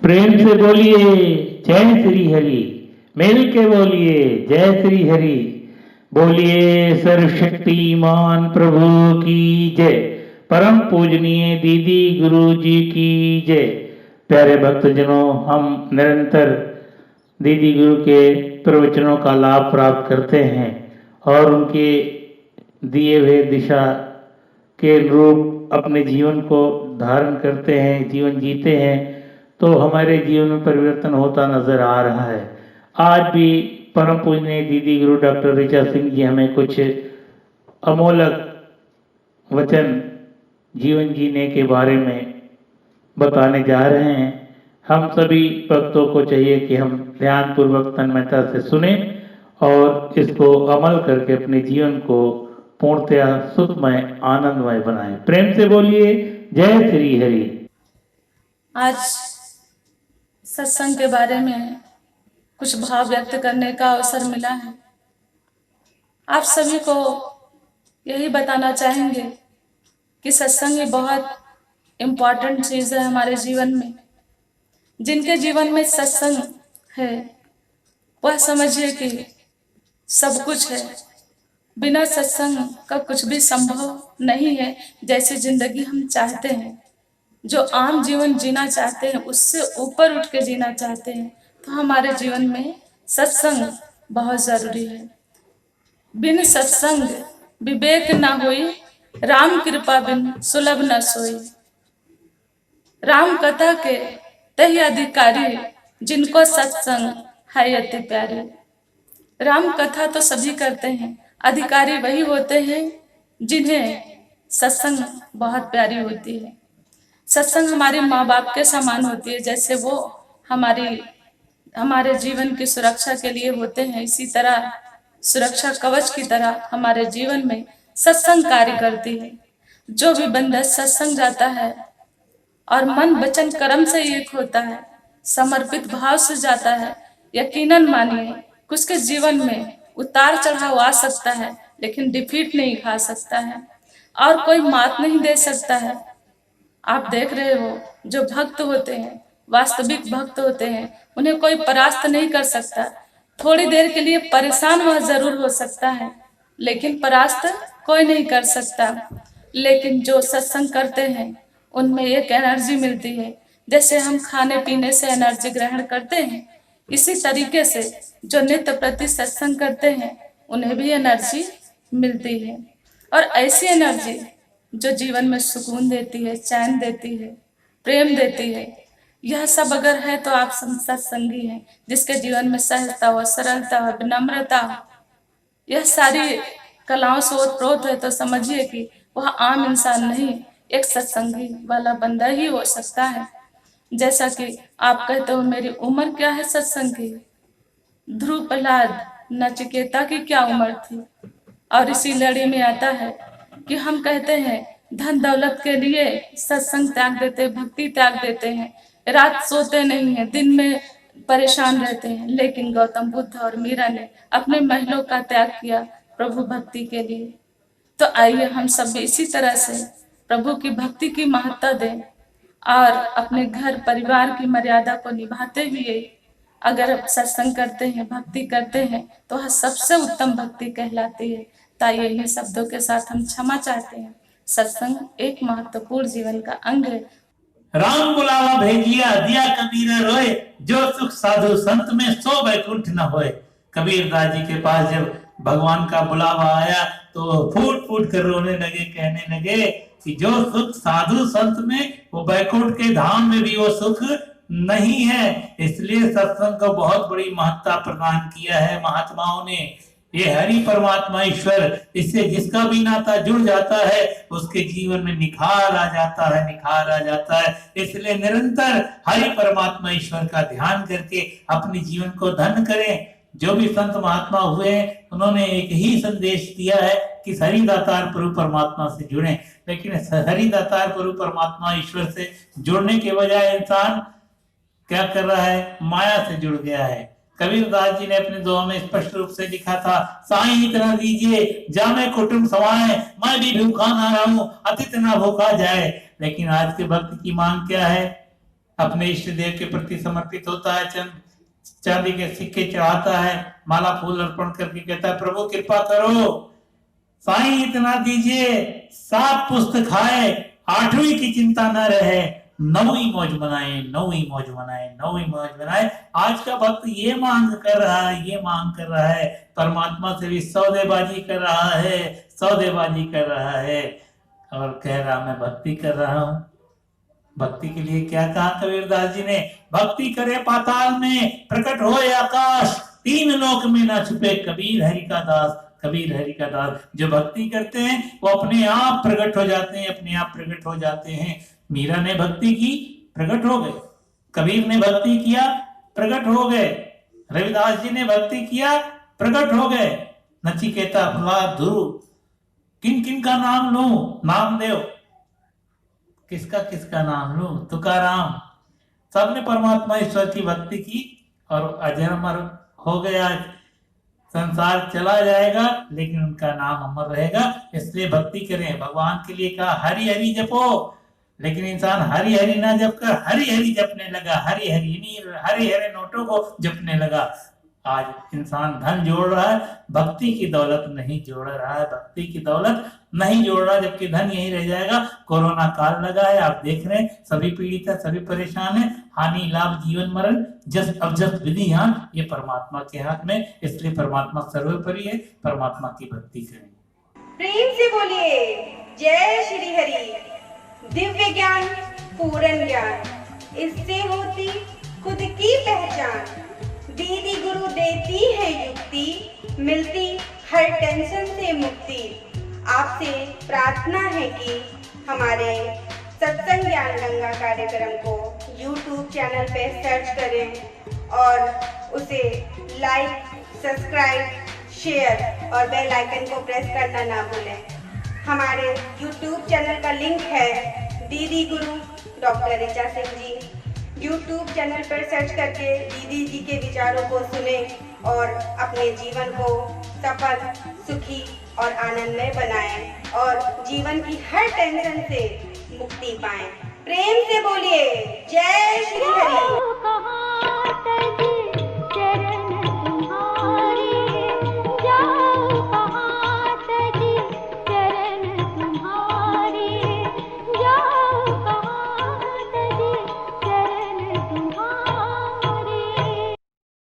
प्रेम से बोलिए जय श्री हरि। मिल के बोलिए जय श्री हरि। बोलिए सर्वशक्तिमान प्रभु की जय। परम पूजनीय दीदी गुरु जी की जय। प्यारे भक्तजनों, हम निरंतर दीदी गुरु के प्रवचनों का लाभ प्राप्त करते हैं और उनके दिए हुए दिशा के अनुरूप अपने जीवन को धारण करते हैं, जीवन जीते हैं, तो हमारे जीवन में परिवर्तन होता नजर आ रहा है। आज भी परम पूजनीय दीदी गुरु डॉक्टर ऋचा सिंह जी हमें कुछ अमोलक वचन जीवन जीने के बारे में बताने जा रहे हैं। हम सभी भक्तों को चाहिए कि हम ध्यानपूर्वक तन्मयता से सुने और इसको अमल करके अपने जीवन को पूर्णतया सुखमय आनंदमय बनाएं। प्रेम से बोलिए जय श्री हरि। आज सत्संग के बारे में कुछ भाव व्यक्त करने का अवसर मिला है। आप सभी को यही बताना चाहेंगे कि सत्संग ही बहुत इम्पोर्टेंट चीज़ है हमारे जीवन में। जिनके जीवन में सत्संग है वह समझिए कि सब कुछ है। बिना सत्संग का कुछ भी संभव नहीं है। जैसे जिंदगी हम चाहते हैं, जो आम जीवन जीना चाहते हैं, उससे ऊपर उठ के जीना चाहते हैं, तो हमारे जीवन में सत्संग बहुत जरूरी है। बिन सत्संग विवेक न होई, राम कृपा बिन सुलभ न सोई। राम कथा के तही अधिकारी, जिनको सत्संग है अति प्यारी। राम कथा तो सभी करते हैं, अधिकारी वही होते हैं जिन्हें सत्संग बहुत प्यारी होती है। सत्संग हमारे माँ बाप के समान होती है। जैसे वो हमारे जीवन की सुरक्षा के लिए होते हैं, इसी तरह सुरक्षा कवच की तरह हमारे जीवन में सत्संग कार्य करती है। जो भी बंदा सत्संग जाता है और मन वचन कर्म से एक होता है, समर्पित भाव से जाता है, यकीनन मानिए उसके जीवन में उतार चढ़ाव आ सकता है, लेकिन डिफीट नहीं खा सकता है और कोई मात नहीं दे सकता है। आप देख रहे हो, जो भक्त होते हैं, वास्तविक भक्त होते हैं, उन्हें कोई परास्त नहीं कर सकता। थोड़ी देर के लिए परेशान वह जरूर हो सकता है, लेकिन परास्त कोई नहीं कर सकता। लेकिन जो सत्संग करते हैं उनमें एक एनर्जी मिलती है। जैसे हम खाने पीने से एनर्जी ग्रहण करते हैं, इसी तरीके से जो नित्य प्रति सत्संग करते हैं उन्हें भी एनर्जी मिलती है। और ऐसी एनर्जी जो जीवन में सुकून देती है, चैन देती है, प्रेम देती है, यह सब अगर है तो आप सत्संगी हैं। जिसके जीवन में सहजता हो, सरलता हो, विनम्रता हो, यह सारी कलाओं से ओतप्रोत है, तो समझिए कि वह आम इंसान नहीं, एक सत्संगी वाला बंदा ही हो सकता है। जैसा कि आप कहते हो मेरी उम्र क्या है सत्संग की, ध्रुव प्रहलाद नचिकेता की क्या उम्र थी। और इसी लड़ी में आता है कि हम कहते हैं धन दौलत के लिए सत्संग त्याग देते, भक्ति त्याग देते हैं, रात सोते नहीं हैं, दिन में परेशान रहते हैं। लेकिन गौतम बुद्ध और मीरा ने अपने महलों का त्याग किया प्रभु भक्ति के लिए। तो आइए हम सब इसी तरह से प्रभु की भक्ति की महत्ता दें और अपने घर परिवार की मर्यादा को निभाते हुए अगर सत्संग करते हैं, भक्ति करते हैं, तो वह सबसे उत्तम भक्ति कहलाती है। ताई इन्हीं शब्दों के साथ हम क्षमा चाहते हैं। सत्संग एक महत्वपूर्ण जीवन का अंग है। राम बुलावा भेजिया दिया कबीर रोए, जो सुख साधु संत में सो बैकुंठ न होए। कबीरदास जी के पास जब भगवान का बुलावा आया तो फूट फूट कर रोने लगे, कहने लगे कि जो सुख साधु संत में, वो बैकुंठ के धाम में भी वो सुख नहीं है। इसलिए सत्संग को बहुत बड़ी महत्ता प्रदान किया है महात्माओं ने। ये हरि परमात्मा ईश्वर, इससे जिसका भी नाता जुड़ जाता है उसके जीवन में निखार आ जाता है, निखार आ जाता है। इसलिए निरंतर हरि परमात्मा ईश्वर का ध्यान करके अपने जीवन को धन्य करें। जो भी संत महात्मा हुए हैं उन्होंने एक ही संदेश दिया है कि हरिदातार प्रभु परमात्मा से जुड़ें। लेकिन हरिदातार प्रभु परमात्मा ईश्वर से जुड़ने के बजाय इंसान क्या कर रहा है, माया से जुड़ गया है। कबीरदास जी ने अपने दोहा में स्पष्ट रूप से लिखा था, साईं इतना दीजिए जामे कुटुंब समाए, मैं भी भूखा ना रहूं अतिथि ना भूखा जाए। लेकिन आज के भक्त की मांग क्या है, अपने इष्ट देव के प्रति समर्पित होता है, चांदी के सिक्के चढ़ाता है, माला फूल अर्पण करके कहता है प्रभु कृपा करो, साईं इतना दीजिए 7 पुस्तक खाए, 8वीं की चिंता न रहे, 9वीं मौज मनाए, 9वीं मौज मनाए, 9वीं मौज मनाए। आज का भक्त ये मांग कर रहा है, ये मांग कर रहा है, परमात्मा से भी सौदेबाजी कर रहा है, सौदेबाजी कर रहा है और कह रहा मैं भक्ति कर रहा हूं। भक्ति के लिए क्या कहा कबीरदास जी ने, भक्ति करे पाताल में, प्रकट होए आकाश, 3 लोक में ना छुपे, कबीर हरि का दास, कबीर हरि का दास। जो भक्ति करते हैं वो अपने आप प्रकट हो जाते हैं, अपने आप प्रकट हो जाते हैं। मीरा ने भक्ति की, प्रकट हो गए। कबीर ने भक्ति किया, प्रकट हो गए। रविदास जी ने भक्ति किया, प्रकट हो गए। नचिकेता, प्रहलाद, ध्रुव, किन किन का नाम लूं? नामदेव, किसका किसका नाम लूं? तुकाराम, सबने परमात्मा ईश्वर की भक्ति की और अजर अमर हो गया। संसार चला जाएगा लेकिन उनका नाम अमर रहेगा। इसलिए भक्ति करें। भगवान के लिए कहा हरि हरि जपो, लेकिन इंसान हरि हरि ना जप कर हरि हरि जपने लगा, हरि हरि नोटों को जपने लगा। आज इंसान धन जोड़ रहा है, भक्ति की दौलत नहीं जोड़ रहा है, भक्ति की दौलत नहीं जोड़ रहा, जबकि धन यही रह जाएगा। कोरोना काल लगा है, आप देख रहे हैं, सभी पीड़ित है, सभी परेशान है। हानि लाभ जीवन मरण जस अवजस विधि ज्ञान, ये परमात्मा के हाथ में। इसलिए परमात्मा सर्वोपरि है, परमात्मा की भक्ति करें। प्रेम से बोलिए जय श्री हरि। दिव्य ज्ञान, पूर्ण ज्ञान, इससे होती खुद की पहचान। दीदी गुरु देती है युक्ति, मिलती हर टेंशन से मुक्ति। आपसे प्रार्थना है कि हमारे सत्संग ज्ञान गंगा कार्यक्रम को YouTube चैनल पे सर्च करें और उसे लाइक, सब्सक्राइब, शेयर और बेल आइकन को प्रेस करना ना भूलें। हमारे YouTube चैनल का लिंक है दीदी गुरु doctor Richa Singh ji. YouTube channel पर सर्च करके दीदी जी के विचारों को सुने और अपने जीवन को सफल, सुखी और आनंदमय बनाएं और जीवन की हर टेंशन से मुक्ति पाएं। प्रेम से बोलिए जय श्री हरि।